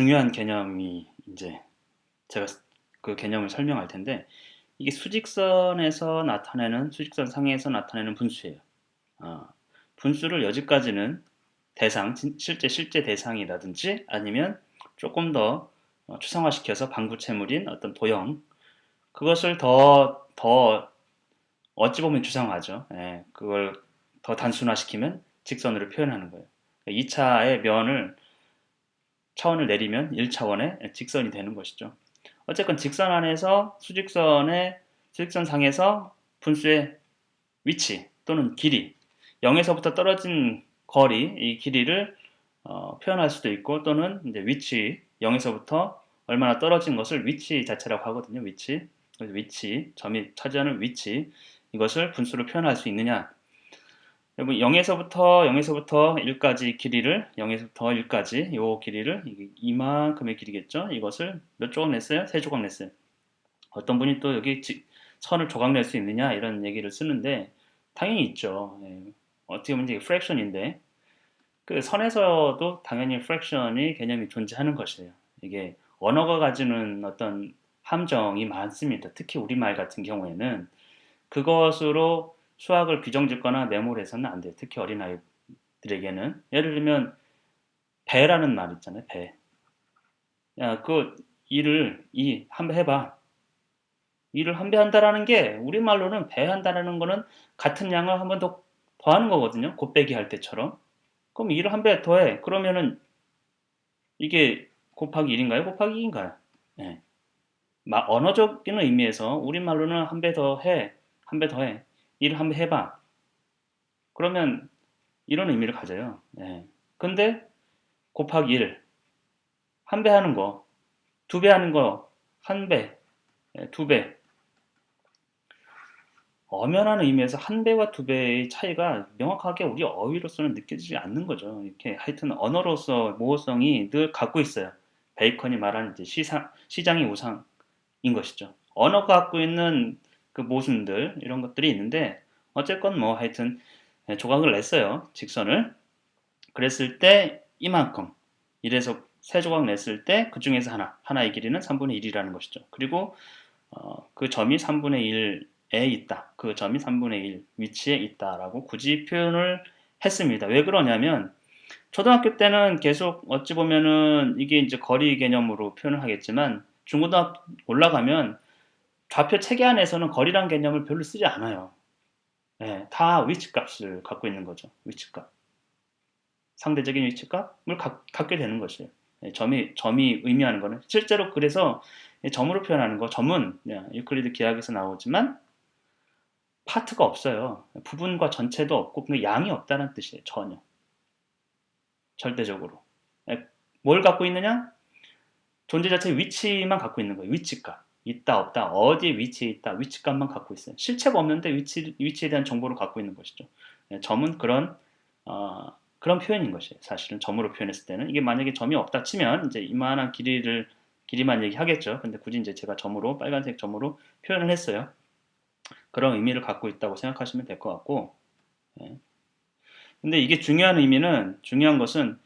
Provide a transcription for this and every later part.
중요한 개념이 이제 제가 그 개념을 설명할 텐데 이게 수직선에서 나타내는 수직선 상에서 나타내는 분수예요. 어, 분수를 여지까지는 대상, 실제 대상이라든지 아니면 조금 더 추상화시켜서 방부채물인 어떤 도형 그것을 더 어찌 보면 추상화죠. 예, 그걸 더 단순화시키면 직선으로 표현하는 거예요. 2차의 면을 차원을 내리면 1차원의 직선이 되는 것이죠. 어쨌건 직선 안에서 수직선상에서 분수의 위치 또는 길이 0에서부터 떨어진 거리 이 길이를 표현할 수도 있고 또는 이제 위치 0에서부터 얼마나 떨어진 것을 위치 자체라고 하거든요. 위치. 그래서 위치 점이 차지하는 위치 이것을 분수로 표현할 수 있느냐. 여러분 0에서부터 1까지 길이를 0에서부터 1까지 요 길이를 이만큼의 길이겠죠. 이것을 몇 조각 냈어요? 세 조각 냈어요. 어떤 분이 또 여기 선을 조각 낼 수 있느냐 이런 얘기를 쓰는데 당연히 있죠. 예. 어떻게 보면 이게 프랙션인데 그 선에서도 당연히 프랙션이 개념이 존재하는 것이에요. 이게 언어가 가지는 어떤 함정이 많습니다. 특히 우리말 같은 경우에는 그것으로 수학을 규정짓거나 메모를 해서는 안 돼요. 특히 어린아이들에게는. 예를 들면 배라는 말 있잖아요. 배. 야, 그 한번 해봐. 일을 한 배 한다라는 게 우리말로는 배 한다라는 거는 같은 양을 한 번 더 더하는 거거든요. 곱빼기 할 때처럼. 그럼 일을 한 배 더해. 그러면은 이게 곱하기 1인가요? 곱하기 2인가요? 예. 언어적인 의미에서 우리말로는 한 배 더 해. 한 배 더 해. 일을 한 배 해봐. 그러면 이런 의미를 가져요. 예. 근데 곱하기 1, 한 배 하는 거, 두 배 하는 거, 한 배, 두 배. 엄연한 의미에서 한 배와 두 배의 차이가 명확하게 우리 어휘로서는 느껴지지 않는 거죠. 이렇게 하여튼 언어로서 모호성이 늘 갖고 있어요. 베이컨이 말한 이제 시장의 우상인 것이죠. 언어가 갖고 있는 그 모순들 이런 것들이 있는데 어쨌건 뭐 하여튼 조각을 냈어요. 직선을. 그랬을 때 이만큼 이래서 세 조각 냈을 때 그 중에서 하나의 길이는 3분의 1이라는 것이죠. 그리고 그 점이 3분의 1에 있다. 그 점이 3분의 1 위치에 있다라고 굳이 표현을 했습니다. 왜 그러냐면 초등학교 때는 계속 어찌 보면은 이게 이제 거리 개념으로 표현을 하겠지만 중고등학교 올라가면 좌표 체계 안에서는 거리란 개념을 별로 쓰지 않아요. 예, 다 위치값을 갖고 있는 거죠. 위치값. 상대적인 위치값을 갖게 되는 것이에요. 예, 점이 의미하는 거는 실제로 그래서 점으로 표현하는 거 점은 유클리드 기하학에서 나오지만 파트가 없어요. 부분과 전체도 없고 그냥 양이 없다는 뜻이에요. 전혀 절대적으로. 예, 뭘 갖고 있느냐? 존재 자체의 위치만 갖고 있는 거예요. 위치값. 있다 없다 어디에 위치해 있다 위치값만 갖고 있어요. 실체가 없는데 위치에 대한 정보를 갖고 있는 것이죠. 예, 점은 그런 표현인 것이에요. 사실은 점으로 표현했을 때는 이게 만약에 점이 없다 치면 이제 이만한 길이만 얘기하겠죠. 근데 굳이 이제 제가 점으로 빨간색 점으로 표현을 했어요. 그런 의미를 갖고 있다고 생각하시면 될 것 같고, 예. 근데 이게 중요한 것은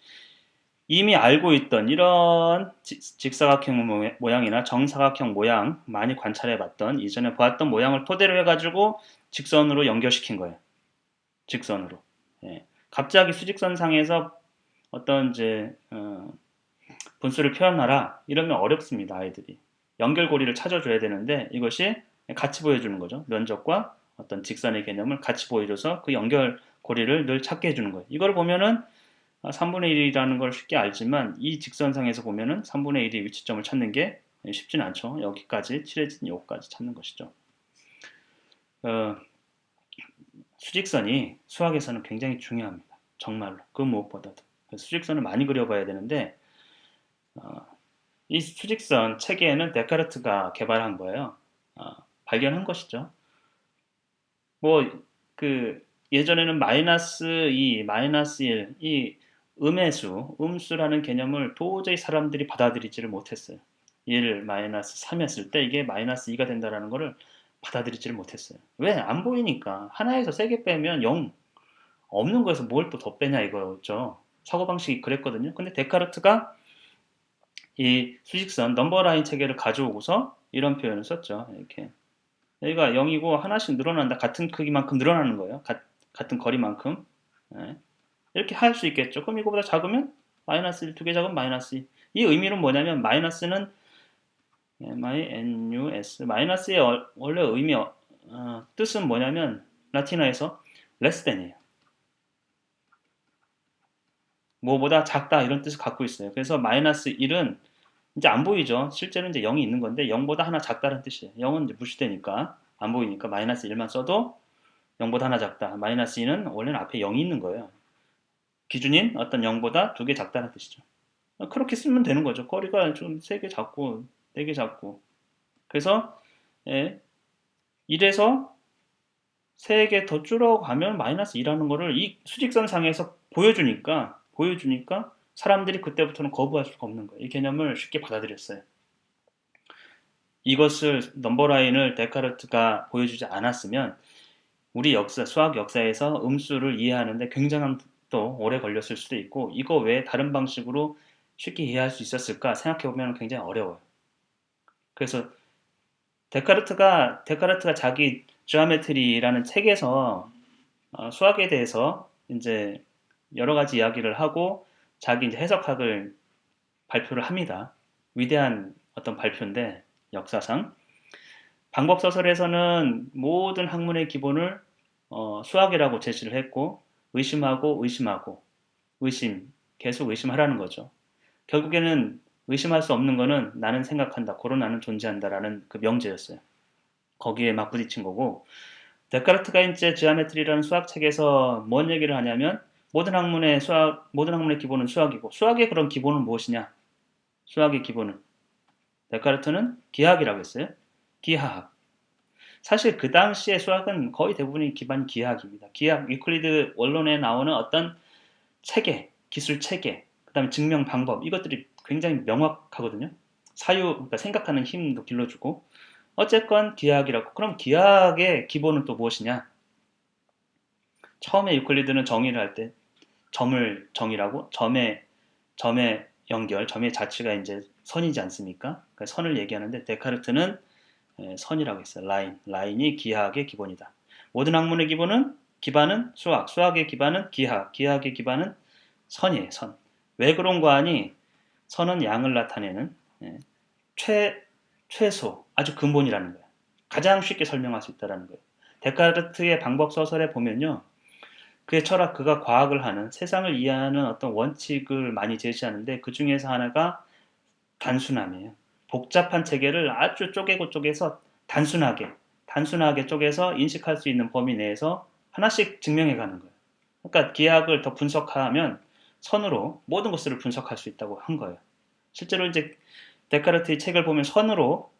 이미 알고 있던 이런 직사각형 모양이나 정사각형 모양 많이 관찰해 봤던 이전에 보았던 모양을 토대로 해가지고 직선으로 연결시킨 거예요. 직선으로. 예. 갑자기 수직선상에서 어떤 이제 분수를 표현하라 이러면 어렵습니다. 아이들이 연결고리를 찾아줘야 되는데 이것이 같이 보여주는 거죠. 면적과 어떤 직선의 개념을 같이 보여줘서 그 연결고리를 늘 찾게 해주는 거예요. 이걸 보면은 3분의 1이라는 걸 쉽게 알지만 이 직선상에서 보면은 3분의 1의 위치점을 찾는 게 쉽진 않죠. 여기까지 칠해진 요까지 찾는 것이죠. 어, 수직선이 수학에서는 굉장히 중요합니다. 정말로 그 무엇보다도 수직선을 많이 그려봐야 되는데 어, 이 수직선 체계는 데카르트가 개발한 거예요. 발견한 것이죠. 뭐 그 예전에는 마이너스 2, 마이너스 1, 이 음수라는 개념을 도저히 사람들이 받아들이지를 못했어요. 1 마이너스 3이었을 때 이게 마이너스 2가 된다라는 것을 받아들이지를 못했어요. 왜? 안 보이니까. 하나에서 3개 빼면 0, 없는 거에서 뭘 또 더 빼냐 이거죠. 사고방식이 그랬거든요. 근데 데카르트가 이 수직선 넘버라인 체계를 가져오고서 이런 표현을 썼죠. 이렇게 여기가 0이고 하나씩 늘어난다. 같은 크기만큼 늘어나는 거예요. 같은 거리만큼. 예. 이렇게 할 수 있겠죠. 그럼 이거보다 작으면 마이너스 1, 두 개 작으면 마이너스 2. 이 의미는 뭐냐면 마이너스는 minus 마이너스의 원래 의미 뜻은 뭐냐면 라틴어에서 less than이에요. 뭐보다 작다 이런 뜻을 갖고 있어요. 그래서 마이너스 1은 이제 안 보이죠. 실제로 이제 0이 있는 건데 0보다 하나 작다는 뜻이에요. 0은 이제 무시되니까 안 보이니까 마이너스 1만 써도 0보다 하나 작다. 마이너스 2는 원래는 앞에 0이 있는 거예요. 기준인 어떤 0보다 두 개 작다는 뜻이죠. 그렇게 쓰면 되는 거죠. 거리가 좀 3개 작고 4개 작고 그래서 1에서 3개 더 줄어가면 마이너스 2라는 거를 이 수직선상에서 보여주니까 사람들이 그때부터는 거부할 수가 없는 거예요. 이 개념을 쉽게 받아들였어요. 이것을 넘버라인을 데카르트가 보여주지 않았으면 우리 수학 역사에서 음수를 이해하는데 굉장한 또 오래 걸렸을 수도 있고 이거 왜 다른 방식으로 쉽게 이해할 수 있었을까 생각해보면 굉장히 어려워요. 그래서 데카르트가 자기 지오메트리라는 책에서 수학에 대해서 이제 여러 가지 이야기를 하고 자기 이제 해석학을 발표를 합니다. 위대한 어떤 발표인데 역사상 방법 소설에서는 모든 학문의 기본을 수학이라고 제시를 했고 의심하고 계속 의심하라는 거죠. 결국에는 의심할 수 없는 거는 나는 생각한다, 고로 나는 존재한다라는 그 명제였어요. 거기에 막 부딪힌 거고 데카르트가 이제 지오메트리라는 수학책에서 뭔 얘기를 하냐면 모든 학문의 기본은 수학이고 수학의 그런 기본은 무엇이냐? 수학의 기본은 데카르트는 기하학이라고 했어요. 기하학. 사실 그 당시의 수학은 거의 대부분이 기반 기하학입니다. 기하학, 유클리드 원론에 나오는 어떤 체계, 기술 체계, 그다음에 증명 방법 이것들이 굉장히 명확하거든요. 그러니까 생각하는 힘도 길러주고 어쨌건 기하학이라고. 그럼 기하학의 기본은 또 무엇이냐? 처음에 유클리드는 정의를 할 때 점을 정의라고 점의 연결, 점의 자체가 이제 선이지 않습니까? 그러니까 선을 얘기하는데 데카르트는 선이라고 했어요. 라인이 기하학의 기본이다. 모든 학문의 기반은 수학, 수학의 기반은 기하학의 기반은 선이에요. 선. 왜 그런 거 아니? 선은 양을 나타내는 최소, 아주 근본이라는 거예요. 가장 쉽게 설명할 수 있다는 거예요. 데카르트의 방법 소설에 보면요. 그의 철학, 그가 과학을 하는 세상을 이해하는 어떤 원칙을 많이 제시하는데 그 중에서 하나가 단순함이에요. 복잡한 체계를 아주 쪼개서 단순하게 쪼개서 인식할 수 있는 범위 내에서 하나씩 증명해 가는 거예요. 그러니까 기하학을 더 분석하면 선으로 모든 것들을 분석할 수 있다고 한 거예요. 실제로 이제 데카르트의 책을 보면 선으로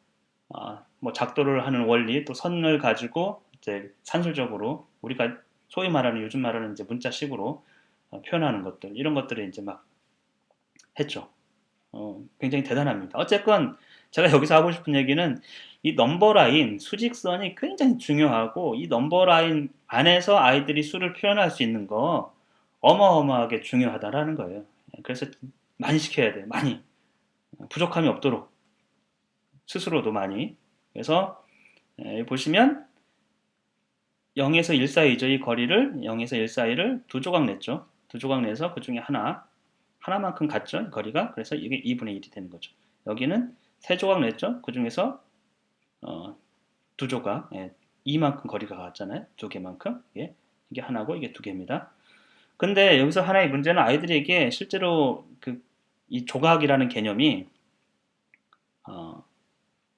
뭐 작도를 하는 원리, 또 선을 가지고 이제 산술적으로 우리가 소위 말하는 요즘 말하는 이제 문자식으로 표현하는 것들 이런 것들을 이제 막 했죠. 굉장히 대단합니다. 어쨌건 제가 여기서 하고 싶은 얘기는 이 넘버라인 수직선이 굉장히 중요하고 이 넘버라인 안에서 아이들이 수를 표현할 수 있는 거 어마어마하게 중요하다라는 거예요. 그래서 많이 시켜야 돼요. 많이 부족함이 없도록 스스로도 많이. 그래서 보시면 0에서 1 사이죠. 이 거리를 0에서 1 사이를 두 조각 냈죠. 두 조각 내서 그 중에 하나만큼 같죠. 거리가. 그래서 이게 2분의 1이 되는 거죠. 여기는 세 조각 냈죠. 그 중에서 두 조각, 이만큼 거리가 같잖아요. 두 개만큼. 이게 하나고 이게 두 개입니다. 근데 여기서 하나의 문제는 아이들에게 실제로 이 조각이라는 개념이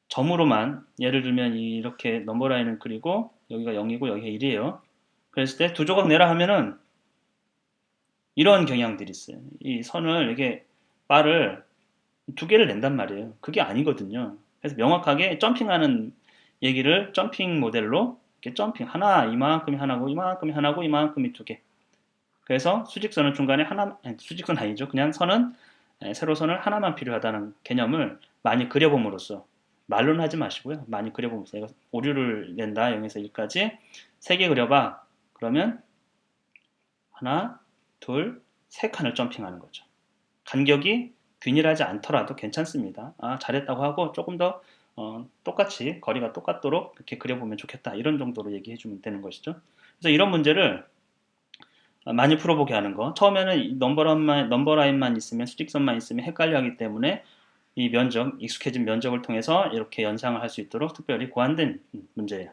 점으로만 예를 들면 이렇게 넘버라인을 그리고 여기가 0이고 여기가 1이에요. 그랬을 때 두 조각 내라 하면은 이런 경향들이 있어요. 이 선을 이렇게 바를 두 개를 낸단 말이에요. 그게 아니거든요. 그래서 명확하게 점핑하는 얘기를 점핑 모델로 이렇게 점핑 하나 이만큼이 하나고 이만큼이 하나고 이만큼이 두 개. 그래서 수직선은 중간에 수직선 아니죠. 그냥 세로선을 하나만 필요하다는 개념을 많이 그려봄으로써 말로는 하지 마시고요. 많이 그려보면서 내가 오류를 낸다. 0에서 1까지 3개 그려봐. 그러면 하나, 둘, 세 칸을 점핑하는 거죠. 간격이 균일하지 않더라도 괜찮습니다. 잘했다고 하고 조금 더 똑같이 거리가 똑같도록 이렇게 그려보면 좋겠다. 이런 정도로 얘기해 주면 되는 것이죠. 그래서 이런 문제를 많이 풀어보게 하는 거. 처음에는 넘버 라인만 있으면, 수직선만 있으면 헷갈려 하기 때문에 이 면적, 익숙해진 면적을 통해서 이렇게 연상을 할 수 있도록 특별히 고안된 문제예요.